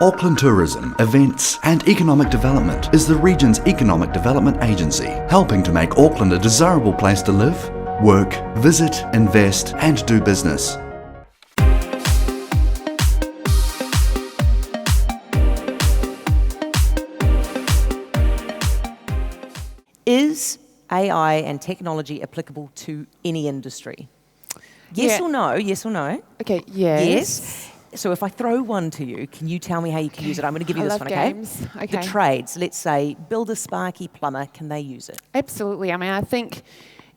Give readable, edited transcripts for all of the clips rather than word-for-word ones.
Auckland Tourism, Events and Economic Development is the region's economic development agency, helping to make Auckland a desirable place to live, work, visit, invest and do business. Is AI and technology applicable to any industry? Yes or no? Yes or no? Okay, yes. Yes. So if I throw one to you, can you tell me how you can use it? I'm going to give you this one, games. Okay? The trades, let's say, builder, sparky, plumber, can they use it? Absolutely. I mean, I think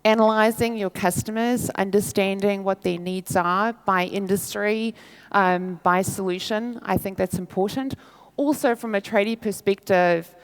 analysing your customers, understanding what their needs are by industry, by solution, I think that's important. Also, from a tradie perspective,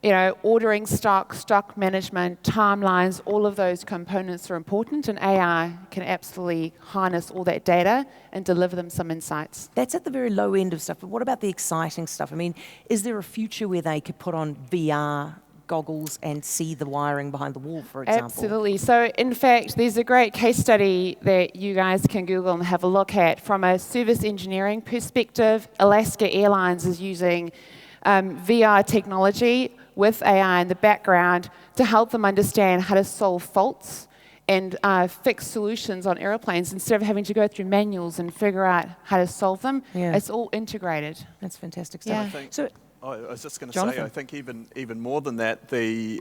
you know, ordering stock management, timelines, all of those components are important, and AI can absolutely harness all that data and deliver them some insights. That's at the very low end of stuff, but what about the exciting stuff? I mean, is there a future where they could put on VR goggles and see the wiring behind the wall, for example? Absolutely. So, in fact, there's a great case study that you guys can Google and have a look at. From a service engineering perspective, Alaska Airlines is using VR technology with AI in the background to help them understand how to solve faults and fix solutions on airplanes instead of having to go through manuals and figure out how to solve them. Yeah. It's all integrated. That's fantastic stuff. Yeah. I was just going to Jonathan? say, I think even more than that, the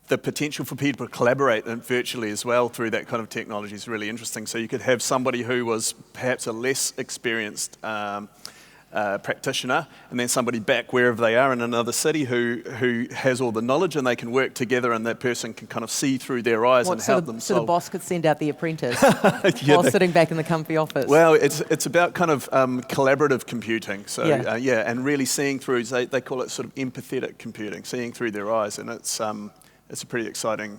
potential for people to collaborate virtually as well through that kind of technology is really interesting. So you could have somebody who was perhaps a less experienced practitioner, and then somebody back wherever they are in another city who has all the knowledge, and they can work together, and that person can kind of see through their eyes and help them So solve. the boss could send out the apprentice while sitting back in the comfy office. Well, it's about kind of collaborative computing. So and really seeing through. They call it sort of empathetic computing, seeing through their eyes, and it's a pretty exciting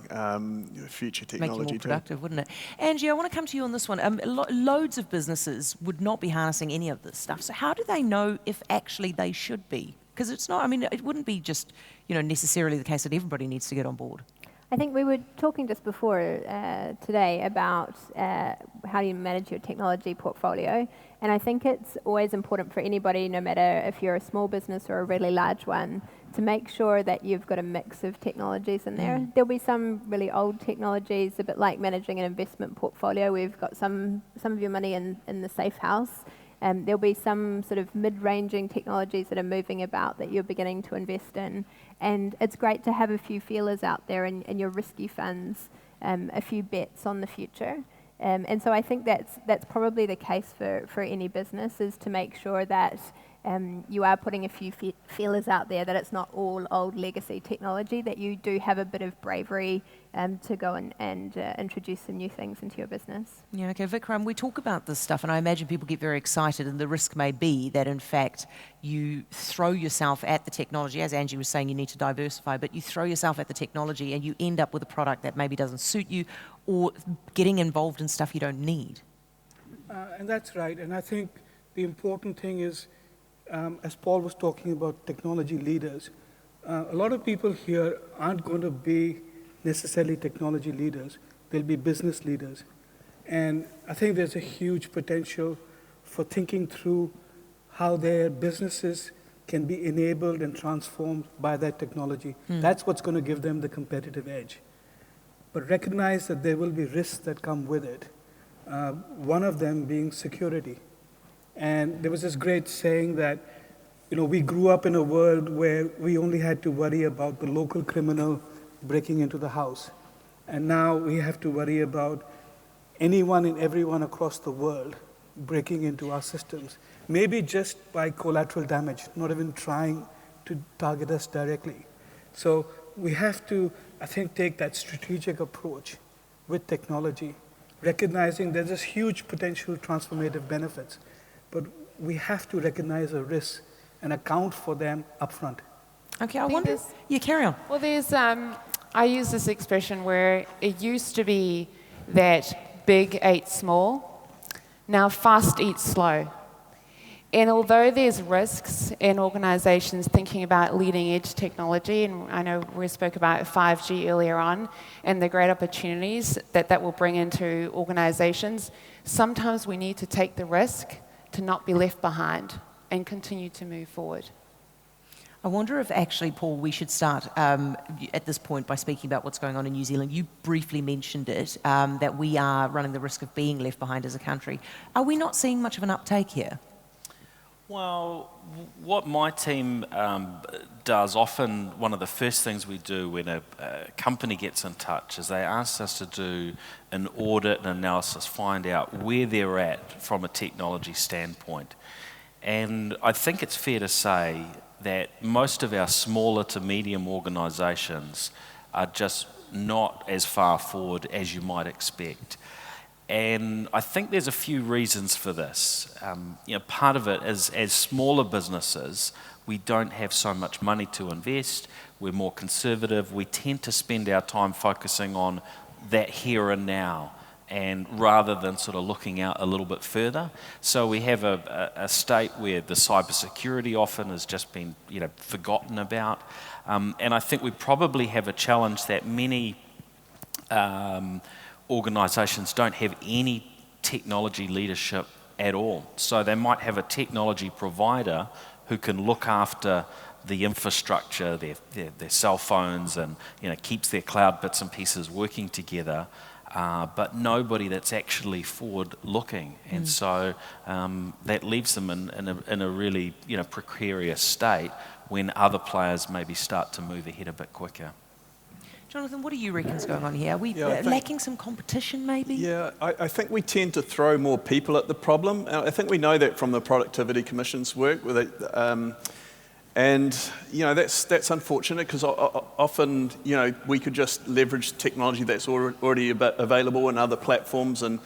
future technology. Make you more productive, wouldn't it? Angie, I want to come to you on this one. Loads of businesses would not be harnessing any of this stuff. So how do they know if actually they should be? Because it's not. I mean, it wouldn't be just necessarily the case that everybody needs to get on board. I think we were talking just before today about how you manage your technology portfolio, and I think it's always important for anybody, no matter if you're a small business or a really large one, to make sure that you've got a mix of technologies in there. There'll be some really old technologies, a bit like managing an investment portfolio. We've got some of your money in the safe house. There'll be some sort of mid-ranging technologies that are moving about that you're beginning to invest in. And it's great to have a few feelers out there in your risky funds, a few bets on the future. And so I think that's probably the case for any business, is to make sure that you are putting a few feelers out there, that it's not all old legacy technology, that you do have a bit of bravery to go and introduce some new things into your business. Yeah, okay, Vikram, we talk about this stuff, and I imagine people get very excited, and the risk may be that, in fact, you throw yourself at the technology. As Angie was saying, you need to diversify, but you throw yourself at the technology and you end up with a product that maybe doesn't suit you, or getting involved in stuff you don't need. And that's right, and I think the important thing is, as Paul was talking about technology leaders, a lot of people here aren't going to be necessarily technology leaders. They'll be business leaders. And I think there's a huge potential for thinking through how their businesses can be enabled and transformed by that technology. That's what's going to give them the competitive edge. But recognize that there will be risks that come with it. One of them being security. And there was this great saying that, we grew up in a world where we only had to worry about the local criminal breaking into the house. And now we have to worry about anyone and everyone across the world breaking into our systems. Maybe just by collateral damage, not even trying to target us directly. So we have to, I think, take that strategic approach with technology, recognizing there's this huge potential transformative benefits. But we have to recognize the risks and account for them upfront. Okay, I wonder. Yeah, carry on. Well, there's, I use this expression where it used to be that big ate small, now fast eats slow. And although there's risks in organizations thinking about leading edge technology, and I know we spoke about 5G earlier on, and the great opportunities that will bring into organizations, sometimes we need to take the risk to not be left behind. and continue to move forward. I wonder if actually, Paul, we should start at this point by speaking about what's going on in New Zealand. You briefly mentioned it, that we are running the risk of being left behind as a country. Are we not seeing much of an uptake here? Well, what my team does, often one of the first things we do when a company gets in touch is they ask us to do an audit and analysis, find out where they're at from a technology standpoint. And I think it's fair to say that most of our smaller to medium organisations are just not as far forward as you might expect. And I think there's a few reasons for this. Part of it is, as smaller businesses, we don't have so much money to invest. We're more conservative. We tend to spend our time focusing on that here and now, and rather than sort of looking out a little bit further. So we have a state where the cybersecurity often has just been forgotten about. And I think we probably have a challenge that many organisations don't have any technology leadership at all. So they might have a technology provider who can look after the infrastructure, their cell phones, and keeps their cloud bits and pieces working together, but nobody that's actually forward-looking. And so that leaves them in a really precarious state when other players maybe start to move ahead a bit quicker. Jonathan, what do you reckon is going on here? Are we lacking some competition, maybe? Yeah, I think we tend to throw more people at the problem. I think we know that from the Productivity Commission's work with it. And that's unfortunate, because often we could just leverage technology that's already available in other platforms, and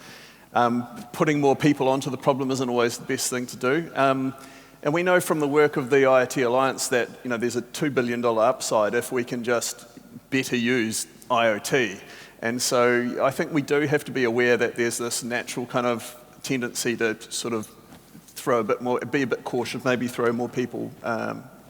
putting more people onto the problem isn't always the best thing to do. And we know from the work of the IoT Alliance that there's a $2 billion upside if we can just better use IoT. And so I think we do have to be aware that there's this natural kind of tendency to sort of be a bit cautious, maybe throw more people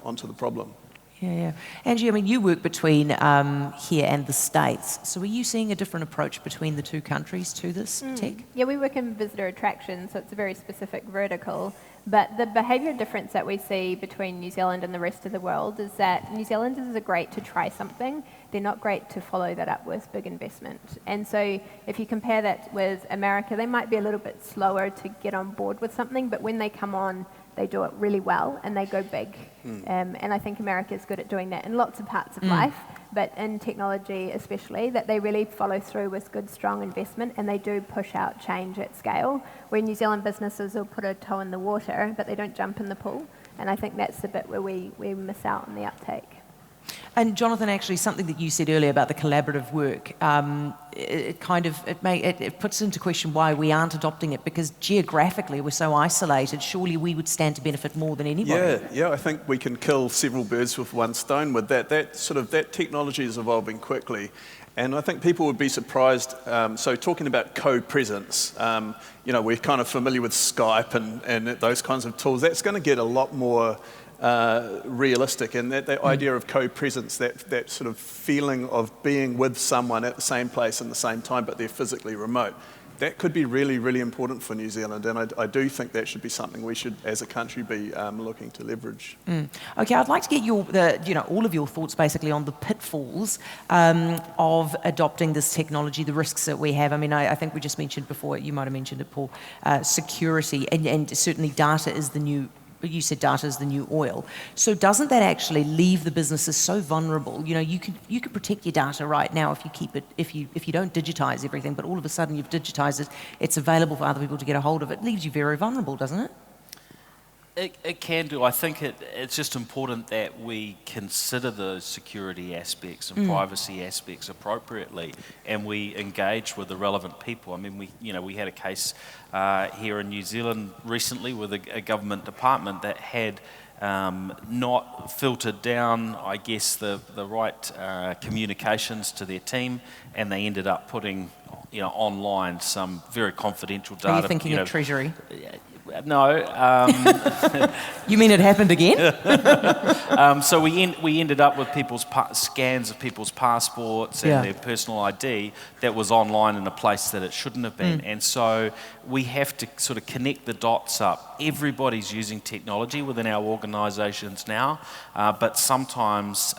onto the problem. Yeah. Angie, you work between here and the States. So are you seeing a different approach between the two countries to this tech? Yeah, we work in visitor attraction, so it's a very specific vertical. But the behaviour difference that we see between New Zealand and the rest of the world is that New Zealanders are great to try something. They're not great to follow that up with big investment. And so if you compare that with America, they might be a little bit slower to get on board with something, but when they come on, they do it really well and they go big. And I think America is good at doing that in lots of parts of life, but in technology especially, that they really follow through with good, strong investment, and they do push out change at scale, where New Zealand businesses will put a toe in the water, but they don't jump in the pool. And I think that's the bit where we miss out on the uptake. And Jonathan, actually, something that you said earlier about the collaborative work, it puts into question why we aren't adopting it, because geographically we're so isolated. Surely we would stand to benefit more than anybody. Yeah. I think we can kill several birds with one stone with that. That technology is evolving quickly, and I think people would be surprised. So talking about Copresence, we're kind of familiar with Skype and those kinds of tools. That's going to get a lot more realistic, and that idea of co-presence, that sort of feeling of being with someone at the same place in the same time, but they're physically remote, that could be really, really important for New Zealand, and I do think that should be something we should, as a country, be looking to leverage. Okay, I'd like to get all of your thoughts basically on the pitfalls of adopting this technology, the risks that we have. I think we just mentioned before, you might have mentioned it, Paul, security, and certainly data is the new. You said data is the new oil. So doesn't that actually leave the businesses so vulnerable? You could protect your data right now if you keep it, if you don't digitize everything, but all of a sudden you've digitized it, it's available for other people to get a hold of it. It leaves you very vulnerable, doesn't it? It can do. I think it's just important that we consider those security aspects and privacy aspects appropriately, and we engage with the relevant people. We had a case here in New Zealand recently with a government department that had not filtered down, I guess, the right communications to their team, and they ended up putting online some very confidential data. Are you thinking of Treasury? No. You mean it happened again? So we ended up with people's scans of people's passports and their personal ID that was online in a place that it shouldn't have been. And so we have to sort of connect the dots up. Everybody's using technology within our organisations now, but sometimes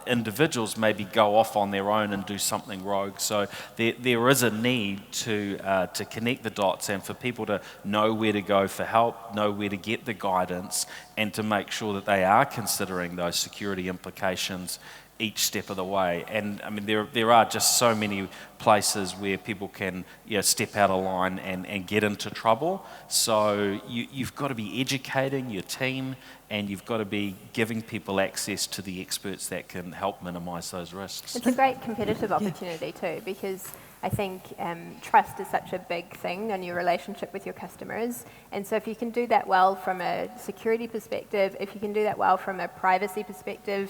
individuals maybe go off on their own and do something rogue. So there is a need to connect the dots and for people to know where to go for help, know where to get the guidance, and to make sure that they are considering those security implications each step of the way. And I mean, there are just so many places where people can step out of line and get into trouble. So you've got to be educating your team, and you've got to be giving people access to the experts that can help minimise those risks. It's a great competitive opportunity too, because I think trust is such a big thing on your relationship with your customers. And so if you can do that well from a security perspective, if you can do that well from a privacy perspective,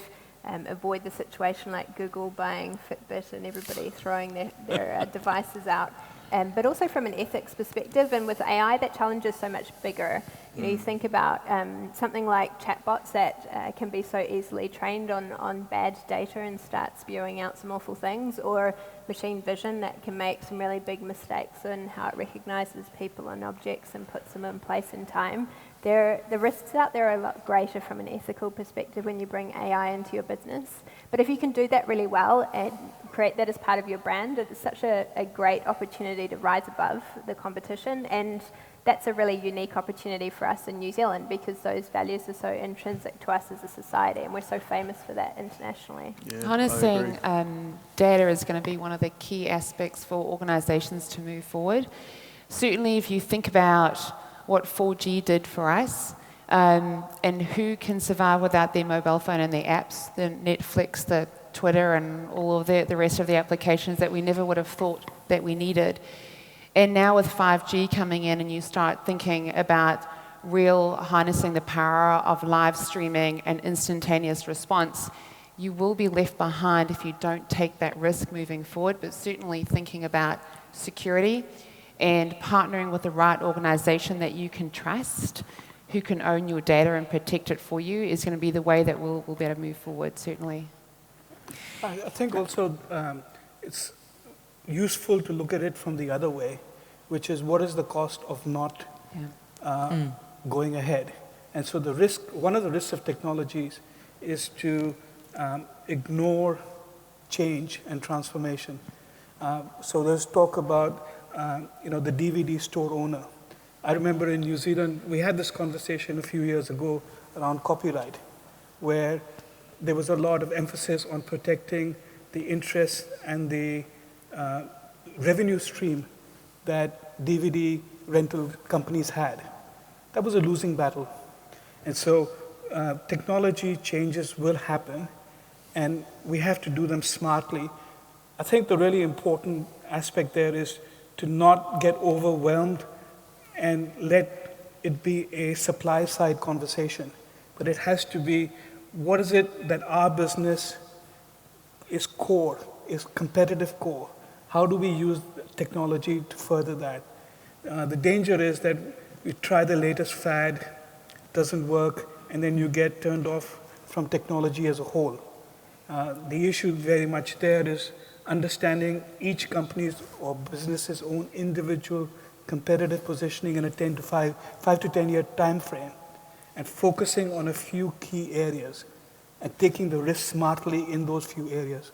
avoid the situation like Google buying Fitbit and everybody throwing their devices out. But also from an ethics perspective, and with AI, that challenge is so much bigger. You think about something like chatbots that can be so easily trained on bad data and start spewing out some awful things, or machine vision that can make some really big mistakes in how it recognizes people and objects and puts them in place in time. The risks out there are a lot greater from an ethical perspective when you bring AI into your business. But if you can do that really well and create that as part of your brand, it's such a great opportunity to rise above the competition. And that's a really unique opportunity for us in New Zealand, because those values are so intrinsic to us as a society, and we're so famous for that internationally. Yeah, harnessing data is going to be one of the key aspects for organisations to move forward. Certainly if you think about what 4G did for us, and who can survive without their mobile phone and their apps, the Netflix, the Twitter, and all of the rest of the applications that we never would have thought that we needed. And now with 5G coming in, and you start thinking about real harnessing the power of live streaming and instantaneous response, you will be left behind if you don't take that risk moving forward. But certainly thinking about security and partnering with the right organisation that you can trust, who can own your data and protect it for you, is going to be the way that we'll be able to move forward, certainly. I think also it's useful to look at it from the other way, which is what is the cost of not going ahead. And so one of the risks of technologies is to ignore change and transformation. So there's talk about the DVD store owner. I remember in New Zealand, we had this conversation a few years ago around copyright, where there was a lot of emphasis on protecting the interests and the revenue stream that DVD rental companies had. That was a losing battle. And so technology changes will happen, and we have to do them smartly. I think the really important aspect there is to not get overwhelmed and let it be a supply-side conversation. But it has to be, what is it that our business is core, is competitive core? How do we use technology to further that? The danger is that you try the latest fad, doesn't work, and then you get turned off from technology as a whole. The issue very much there is understanding each company's or business's own individual competitive positioning in a 5 to 10 year time frame, and focusing on a few key areas and taking the risk smartly in those few areas.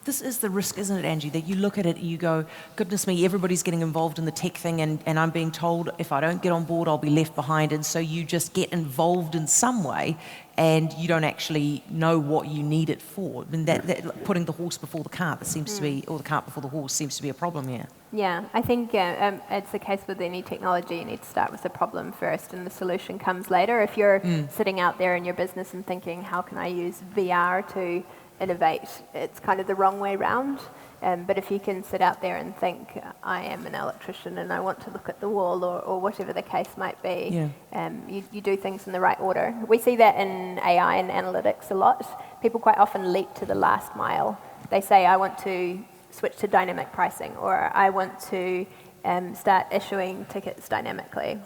This is the risk, isn't it, Angie, that you look at it and you go, goodness me, everybody's getting involved in the tech thing, and I'm being told if I don't get on board, I'll be left behind. And so you just get involved in some way, and you don't actually know what you need it for. I mean, that putting the horse before the cart, that seems to be, or the cart before the horse, seems to be a problem here. Yeah, I think it's the case with any technology. You need to start with the problem first, and the solution comes later. If you're sitting out there in your business and thinking, how can I use VR to innovate, it's kind of the wrong way round. But if you can sit out there and think, I am an electrician and I want to look at the wall, or whatever the case might be, you do things in the right order. We see that in AI and analytics a lot. People quite often leap to the last mile. They say, I want to switch to dynamic pricing, or I want to start issuing tickets dynamically.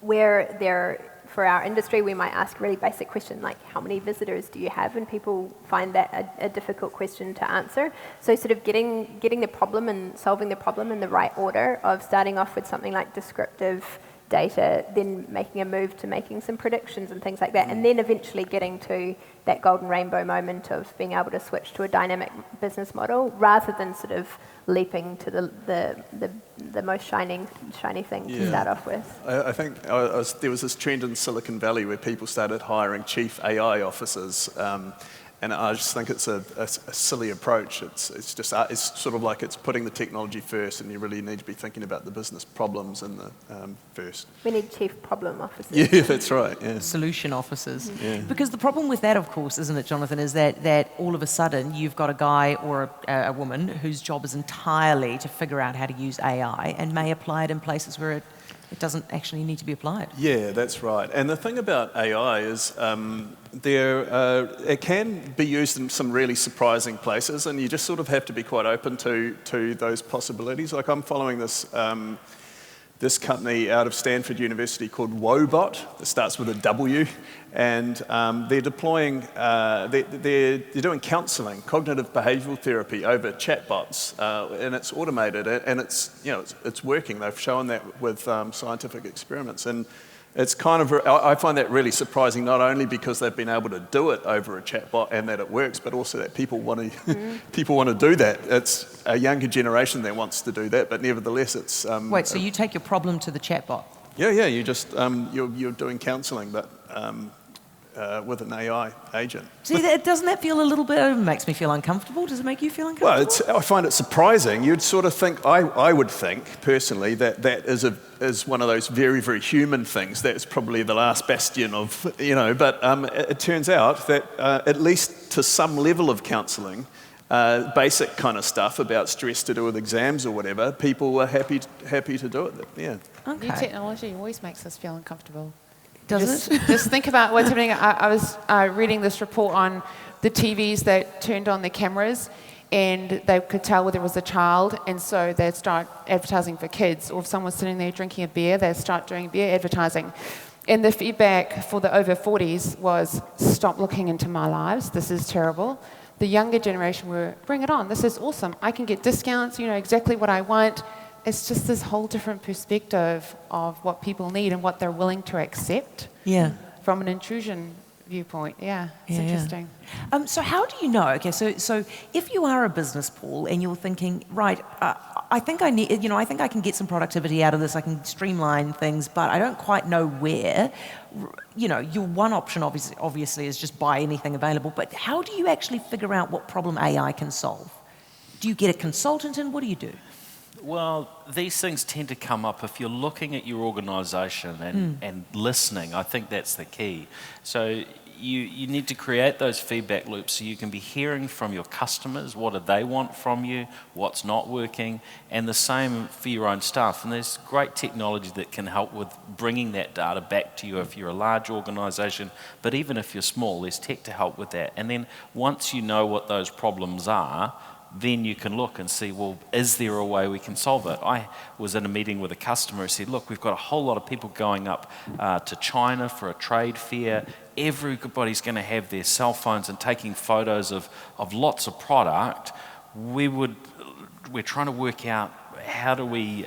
where they're, for our industry, we might ask a really basic question like, how many visitors do you have? And people find that a difficult question to answer. So sort of getting the problem and solving the problem in the right order of starting off with something like descriptive data, then making a move to making some predictions and things like that, and then eventually getting to that golden rainbow moment of being able to switch to a dynamic business model rather than sort of leaping to the most shiny thing to start off with. I think there was this trend in Silicon Valley where people started hiring chief AI officers, and I just think it's a silly approach. It's sort of like it's putting the technology first, and you really need to be thinking about the business problems in the first. We need chief problem officers. Yeah, that's right. Yeah. Solution officers. Yeah. Because the problem with that, of course, isn't it, Jonathan, is that all of a sudden you've got a guy or a woman whose job is entirely to figure out how to use AI and may apply it in places where it doesn't actually need to be applied. Yeah, that's right. And the thing about AI is it can be used in some really surprising places, and you just sort of have to be quite open to those possibilities. Like I'm following this company out of Stanford University called Wobot. It starts with a W, and they're deploying, they're doing counselling, cognitive behavioural therapy over chatbots, and it's automated, and it's working. They've shown that with scientific experiments, and it's kind of, I find that really surprising, not only because they've been able to do it over a chatbot and that it works, but also that people want to do that. It's a younger generation that wants to do that, but nevertheless, it's. Wait, so you take your problem to the chatbot? Yeah. You just you're doing counselling, but with an AI agent. See, doesn't that feel a little bit? It makes me feel uncomfortable. Does it make you feel uncomfortable? Well, I find it surprising. You'd sort of think, I would think personally that is one of those very, very human things. That's probably the last bastion of, But it turns out that at least to some level of counselling, basic kind of stuff about stress to do with exams or whatever, people were happy to do it. Yeah. Okay. New technology always makes us feel uncomfortable. Does it? Just think about what's happening. I was reading this report on the TVs that turned on the cameras and they could tell whether it was a child, and so they'd start advertising for kids. Or if someone's sitting there drinking a beer, they'd start doing beer advertising. And the feedback for the over 40s was, stop looking into my lives, this is terrible. The younger generation were, bring it on, this is awesome. I can get discounts, exactly what I want. It's just this whole different perspective of what people need and what they're willing to accept from an intrusion viewpoint. Yeah, it's interesting. So how do you know? Okay, so if you are a business, Paul, and you're thinking, right, I think I think I can get some productivity out of this. I can streamline things, but I don't quite know where. Your one option obviously is just buy anything available. But how do you actually figure out what problem AI can solve? Do you get a consultant in? What do you do? Well, these things tend to come up if you're looking at your organisation and listening. I think that's the key. So you need to create those feedback loops so you can be hearing from your customers, what do they want from you, what's not working, and the same for your own staff. And there's great technology that can help with bringing that data back to you if you're a large organisation, but even if you're small, there's tech to help with that. And then once you know what those problems are, then you can look and see, well, is there a way we can solve it? I was in a meeting with a customer who said, look, we've got a whole lot of people going up to China for a trade fair. Everybody's going to have their cell phones and taking photos of lots of product. We're trying to work out how do we,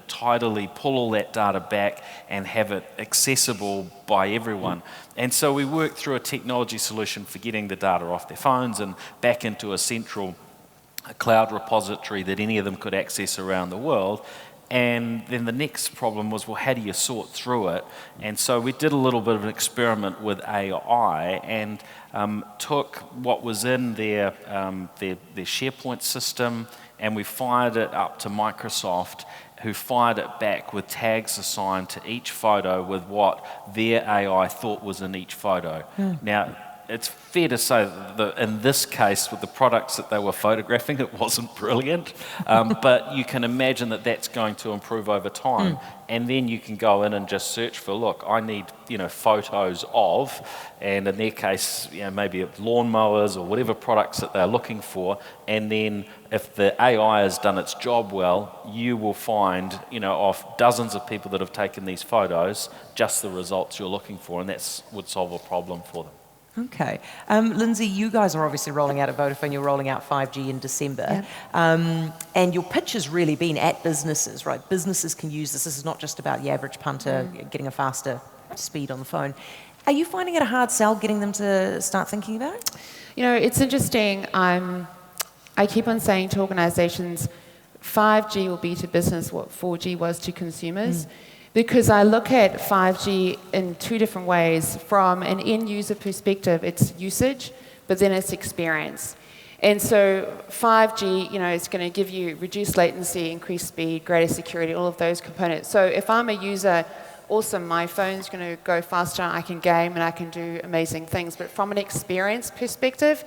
tidily pull all that data back and have it accessible by everyone. And so we worked through a technology solution for getting the data off their phones and back into a central cloud repository that any of them could access around the world. And then the next problem was, well, how do you sort through it? And so we did a little bit of an experiment with AI and took what was in their SharePoint system, and we fired it up to Microsoft, who fired it back with tags assigned to each photo with what their AI thought was in each photo. Now, it's fair to say that in this case, with the products that they were photographing, it wasn't brilliant. But you can imagine that that's going to improve over time. And then you can go in and just search for, look, I need, photos of, and in their case, maybe lawnmowers or whatever products that they're looking for. And then if the AI has done its job well, you will find, of dozens of people that have taken these photos, just the results you're looking for, and that would solve a problem for them. Okay. Lindsay, you guys are obviously rolling out at Vodafone, you're rolling out 5G in December. Yeah. And your pitch has really been at businesses, right? Businesses can use this. This is not just about the average punter getting a faster speed on the phone. Are you finding it a hard sell getting them to start thinking about it? It's interesting. I keep on saying to organizations, 5G will be to business what 4G was to consumers. Because I look at 5G in two different ways. From an end user perspective, it's usage, but then it's experience. And so 5G, is going to give you reduced latency, increased speed, greater security, all of those components. So if I'm a user, awesome, my phone's going to go faster, I can game and I can do amazing things. But from an experience perspective,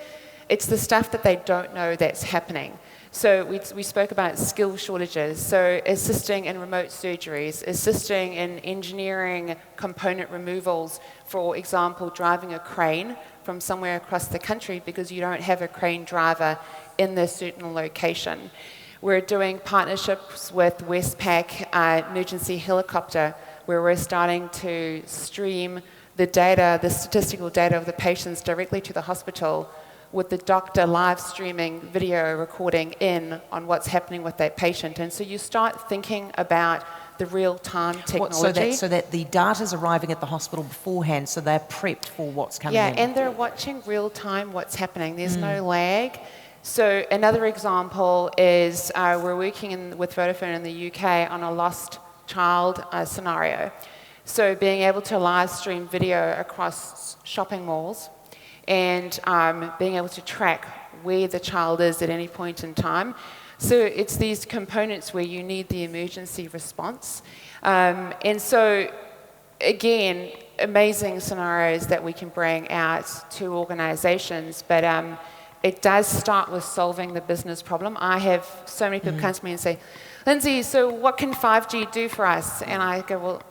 it's the stuff that they don't know that's happening. So we spoke about skill shortages, so assisting in remote surgeries, assisting in engineering component removals, for example, driving a crane from somewhere across the country because you don't have a crane driver in this certain location. We're doing partnerships with Westpac Emergency Helicopter, where we're starting to stream the data, the statistical data of the patients directly to the hospital, with the doctor live streaming video recording in on what's happening with that patient. And so you start thinking about the real-time technology. So that the data's arriving at the hospital beforehand, so they're prepped for what's coming in. Yeah, and they're watching real-time what's happening. There's no lag. So another example is we're working with Vodafone in the UK on a lost child scenario. So being able to live stream video across shopping malls, and being able to track where the child is at any point in time. So it's these components where you need the emergency response. And so, again, amazing scenarios that we can bring out to organizations, but it does start with solving the business problem. I have so many people come to me and say, Lindsay, so what can 5G do for us? And I go, well,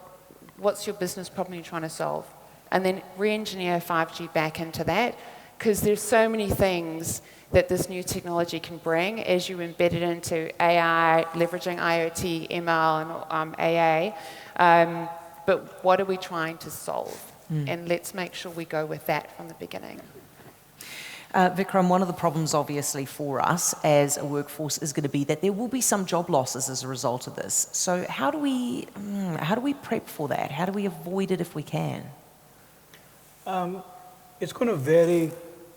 what's your business problem you're trying to solve? And then re-engineer 5G back into that, because there's so many things that this new technology can bring as you embed it into AI, leveraging IoT, ML, and AA. But what are we trying to solve? And let's make sure we go with that from the beginning. Vikram, one of the problems obviously for us as a workforce is going to be that there will be some job losses as a result of this. So how do we prep for that? How do we avoid it if we can? It's going to vary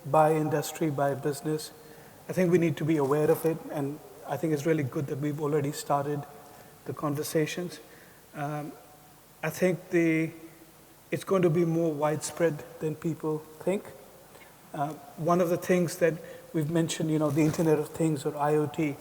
by industry, by business. I think we need to be aware of it, and I think it's really good that we've already started the conversations. I think it's going to be more widespread than people think. One of the things that we've mentioned, the Internet of Things or IoT,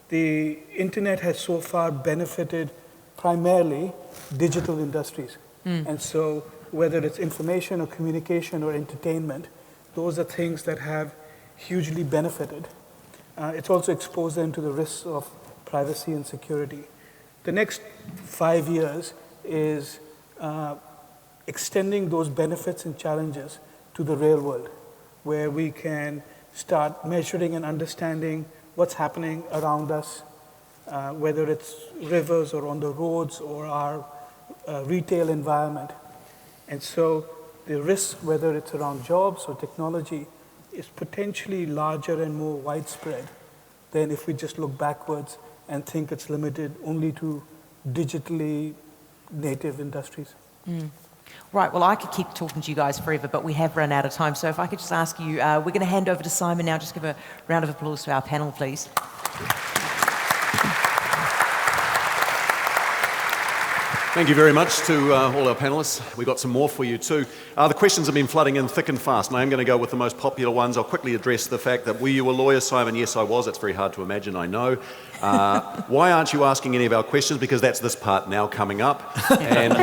the Internet has so far benefited primarily digital industries. And so whether it's information or communication or entertainment, those are things that have hugely benefited. It's also exposed them to the risks of privacy and security. The next 5 years is extending those benefits and challenges to the real world, where we can start measuring and understanding what's happening around us, whether it's rivers or on the roads or our retail environment. And so the risk, whether it's around jobs or technology, is potentially larger and more widespread than if we just look backwards and think it's limited only to digitally native industries. Right, well, I could keep talking to you guys forever, but we have run out of time. So if I could just ask you, we're going to hand over to Simon now. Just give a round of applause to our panel, please. Thank you very much to all our panellists. We've got some more for you too. The questions have been flooding in thick and fast, and I am going to go with the most popular ones. I'll quickly address the fact that, were you a lawyer, Simon? Yes, I was. It's very hard to imagine, I know. Why aren't you asking any of our questions? Because that's this part now coming up. And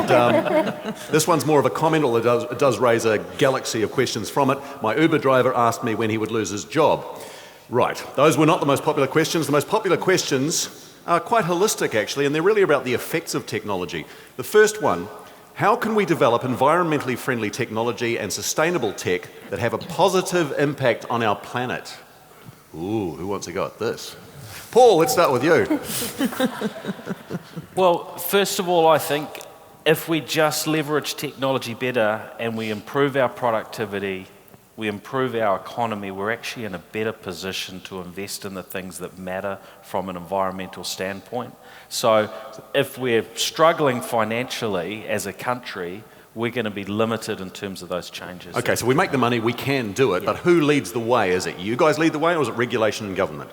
this one's more of a comment, although it does raise a galaxy of questions from it. My Uber driver asked me when he would lose his job. Right, those were not the most popular questions. The most popular questions are quite holistic, actually, and they're really about the effects of technology. The first one, how can we develop environmentally friendly technology and sustainable tech that have a positive impact on our planet? Ooh, who wants to go at this? Paul, let's start with you. Well, first of all, I think if we just leverage technology better and we improve our productivity, we improve our economy, we're actually in a better position to invest in the things that matter from an environmental standpoint. So if we're struggling financially as a country, we're going to be limited in terms of those changes. Okay, so we make the money, we can do it, but who leads the way? Is it you guys lead the way, or is it regulation and government?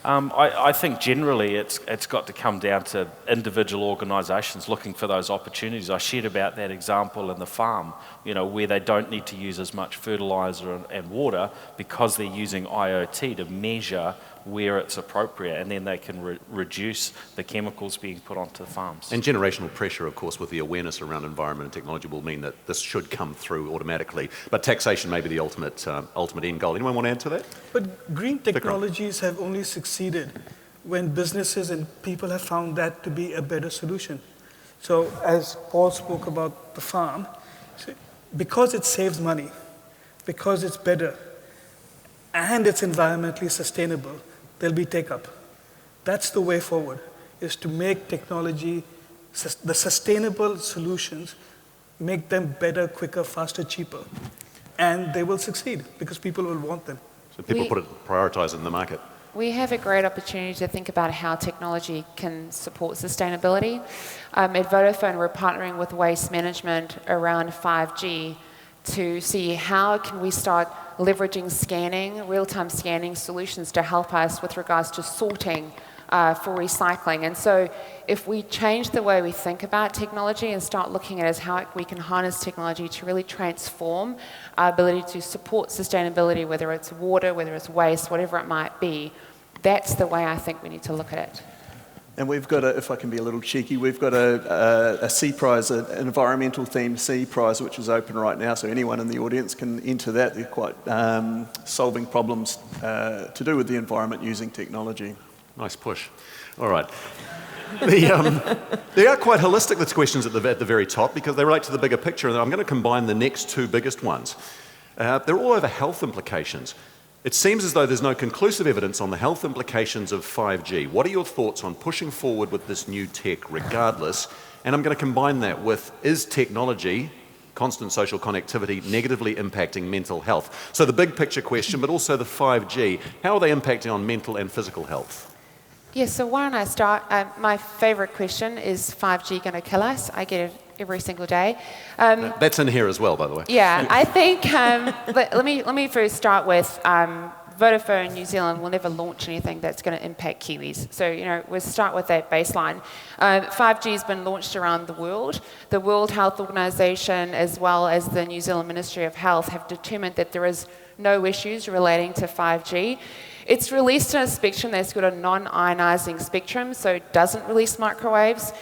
I think generally it's got to come down to individual organisations looking for those opportunities. I shared about that example in the farm, where they don't need to use as much fertiliser and water because they're using IoT to measure where it's appropriate, and then they can reduce the chemicals being put onto the farms. And generational pressure, of course, with the awareness around environment and technology will mean that this should come through automatically. But taxation may be the ultimate end goal. Anyone want to add to that? But green technologies have only succeeded when businesses and people have found that to be a better solution. So as Paul spoke about the farm, because it saves money, because it's better, and it's environmentally sustainable, there'll be take-up. That's the way forward, is to make technology, the sustainable solutions, make them better, quicker, faster, cheaper. And they will succeed because people will want them. So people prioritise it in the market. We have a great opportunity to think about how technology can support sustainability. At Vodafone, we're partnering with Waste Management around 5G to see how can we start leveraging scanning, real-time scanning solutions to help us with regards to sorting for recycling. And so if we change the way we think about technology and start looking at as how we can harness technology to really transform our ability to support sustainability, whether it's water, whether it's waste, whatever it might be, that's the way I think we need to look at it. And we've got, if I can be a little cheeky, we've got a C prize, an environmental themed C prize, which is open right now. So anyone in the audience can enter that. They're quite solving problems to do with the environment using technology. Nice push. All right. They are quite holistic, the questions at the very top, because they relate to the bigger picture. And I'm going to combine the next two biggest ones. They're all over health implications. It seems as though there's no conclusive evidence on the health implications of 5G. What are your thoughts on pushing forward with this new tech regardless? And I'm going to combine that with, is technology, constant social connectivity, negatively impacting mental health? So the big picture question, but also the 5G, how are they impacting on mental and physical health? Yes, so why don't I start? My favourite question is 5G going to kill us? I get it every single day. That's in here as well, by the way. Yeah, I think, let me first start with Vodafone New Zealand will never launch anything that's going to impact Kiwis. So, we'll start with that baseline. 5G has been launched around the world. The World Health Organization, as well as the New Zealand Ministry of Health, have determined that there is no issues relating to 5G. It's released in a spectrum that's got a non-ionizing spectrum, so it doesn't release microwaves.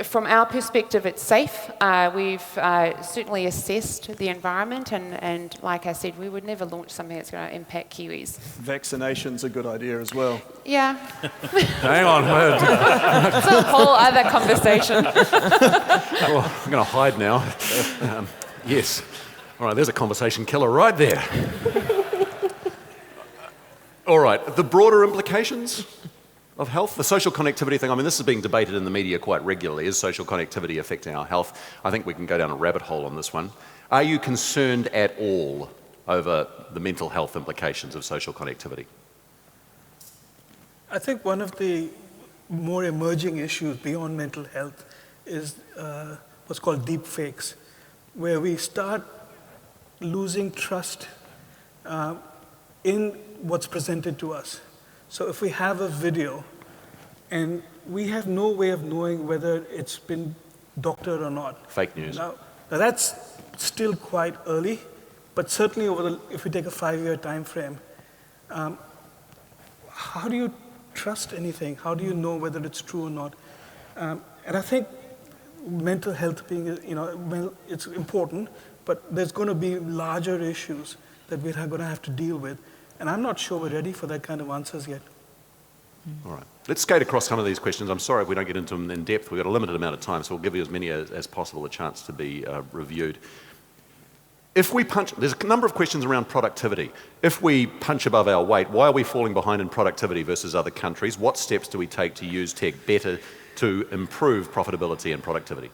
From our perspective, it's safe. We've certainly assessed the environment, and like I said, we would never launch something that's going to impact Kiwis. Vaccination's a good idea as well. Yeah. Hang on. It's a whole other conversation. Well, I'm going to hide now. Yes. All right, there's a conversation killer right there. All right, the broader implications of health, the social connectivity thing, I mean, this is being debated in the media quite regularly. Is social connectivity affecting our health? I think we can go down a rabbit hole on this one. Are you concerned at all over the mental health implications of social connectivity? I think one of the more emerging issues beyond mental health is what's called deep fakes, where we start losing trust in what's presented to us. So if we have a video and we have no way of knowing whether it's been doctored or not. Fake news. Now that's still quite early, but certainly if we take a 5-year time frame, how do you trust anything? How do you know whether it's true or not? And I think mental health being, it's important, but there's going to be larger issues that we're going to have to deal with. And I'm not sure we're ready for that kind of answers yet. All right. Let's skate across some of these questions. I'm sorry if we don't get into them in depth. We've got a limited amount of time, so we'll give you as many as possible a chance to be reviewed. If we punch, there's a number of questions around productivity. If we punch above our weight, why are we falling behind in productivity versus other countries? What steps do we take to use tech better to improve profitability and productivity?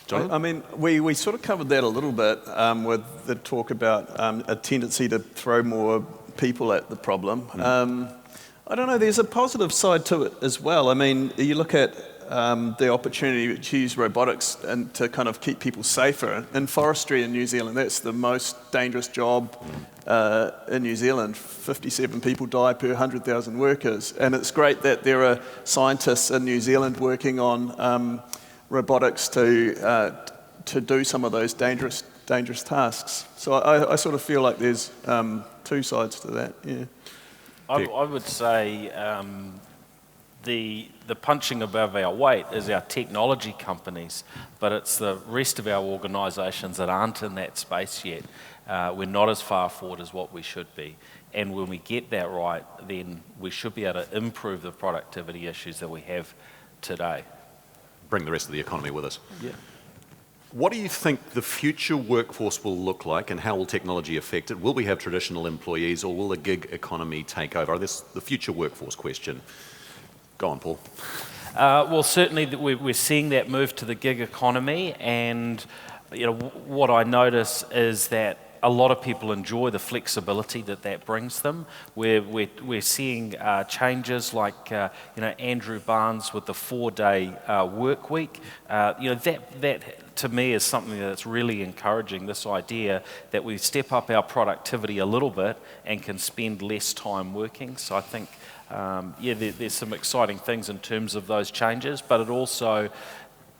Jonathan? I mean, we sort of covered that a little bit with the talk about a tendency to throw more people at the problem. I don't know, there's a positive side to it as well. I mean, you look at the opportunity to use robotics and to kind of keep people safer. In forestry in New Zealand, that's the most dangerous job in New Zealand. 57 people die per 100,000 workers. And it's great that there are scientists in New Zealand working on robotics to do some of those dangerous tasks. So I sort of feel like there's two sides to that, yeah. I would say the punching above our weight is our technology companies, but it's the rest of our organisations that aren't in that space yet. We're not as far forward as what we should be. And when we get that right, then we should be able to improve the productivity issues that we have today. Bring the rest of the economy with us. Yeah. What do you think the future workforce will look like, and how will technology affect it? Will we have traditional employees, or will the gig economy take over? This the future workforce question. Go on, Paul. Well, certainly we're seeing that move to the gig economy, and what I notice is that a lot of people enjoy the flexibility that brings them. We're seeing changes like Andrew Barnes with the 4-day work week. That to me is something that's really encouraging. This idea that we step up our productivity a little bit and can spend less time working. So I think there's some exciting things in terms of those changes, but it also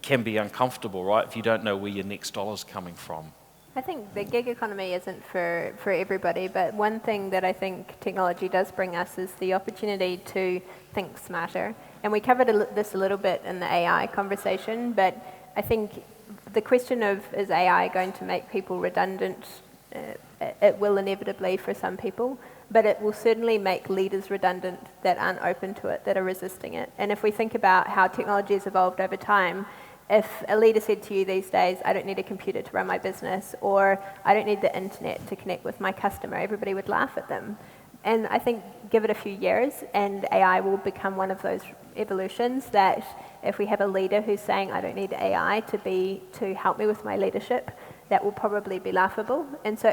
can be uncomfortable, right? If you don't know where your next dollar's coming from. I think the gig economy isn't for everybody, but one thing that I think technology does bring us is the opportunity to think smarter. And we covered this a little bit in the AI conversation, but I think the question of, is AI going to make people redundant? It will inevitably for some people, but it will certainly make leaders redundant that aren't open to it, that are resisting it. And if we think about how technology has evolved over time, if a leader said to you these days, I don't need a computer to run my business, or I don't need the internet to connect with my customer, everybody would laugh at them. And I think give it a few years and AI will become one of those evolutions that if we have a leader who's saying, I don't need AI to help me with my leadership, that will probably be laughable. And so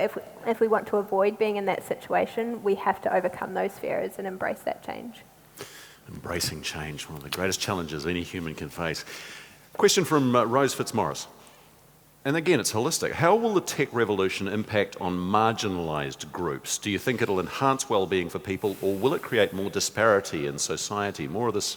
if we want to avoid being in that situation, we have to overcome those fears and embrace that change. Embracing change, one of the greatest challenges any human can face. Question from Rose Fitzmaurice. And again, it's holistic. How will the tech revolution impact on marginalised groups? Do you think it'll enhance well-being for people, or will it create more disparity in society? More of this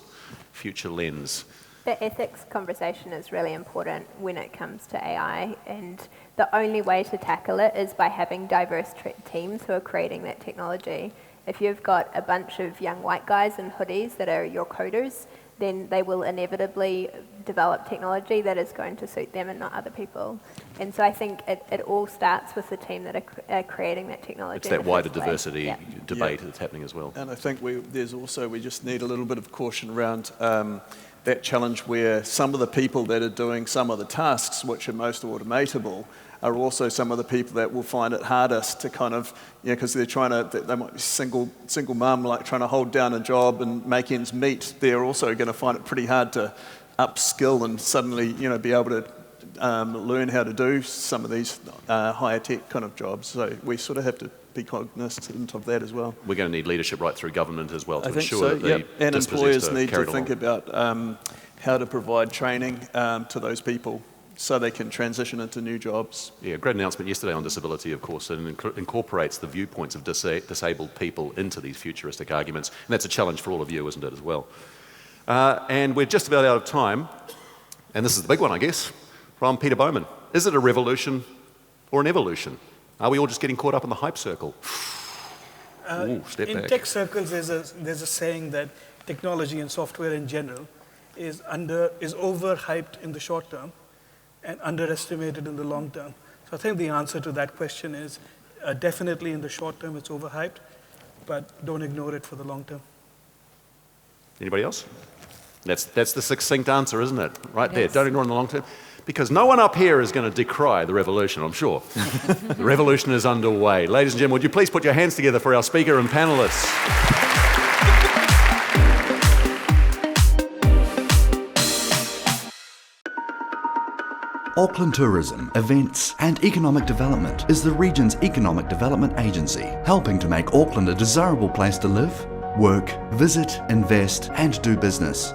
future lens. The ethics conversation is really important when it comes to AI, and the only way to tackle it is by having diverse teams who are creating that technology. If you've got a bunch of young white guys in hoodies that are your coders, then they will inevitably develop technology that is going to suit them and not other people. And so I think it all starts with the team that are creating that technology. It's that wider diversity debate that's happening as well. And I think we just need a little bit of caution around that challenge where some of the people that are doing some of the tasks which are most automatable are also some of the people that will find it hardest to kind of, because they might be single mum, like trying to hold down a job and make ends meet. They're also going to find it pretty hard to upskill and suddenly, be able to learn how to do some of these higher tech kind of jobs. So we sort of have to be cognizant of that as well. We're going to need leadership right through government as well to ensure so, that and employers need to along. think about how to provide training to those people so they can transition into new jobs. Yeah, great announcement yesterday on disability, of course, and incorporates the viewpoints of disabled people into these futuristic arguments. And that's a challenge for all of you, isn't it, as well? And we're just about out of time. And this is the big one, I guess, from Peter Bowman. Is it a revolution or an evolution? Are we all just getting caught up in the hype circle? Ooh, step in back. tech circles, there's a saying that technology and software in general is overhyped in the short term and underestimated in the long term. So I think the answer to that question is definitely in the short term it's overhyped, but don't ignore it for the long term. Anybody else? That's the succinct answer, isn't it? Right there. Yes. Don't ignore it in the long term. Because no one up here is going to decry the revolution, I'm sure. The revolution is underway. Ladies and gentlemen, would you please put your hands together for our speaker and panelists? Auckland Tourism, Events and Economic Development is the region's economic development agency, helping to make Auckland a desirable place to live, work, visit, invest and do business.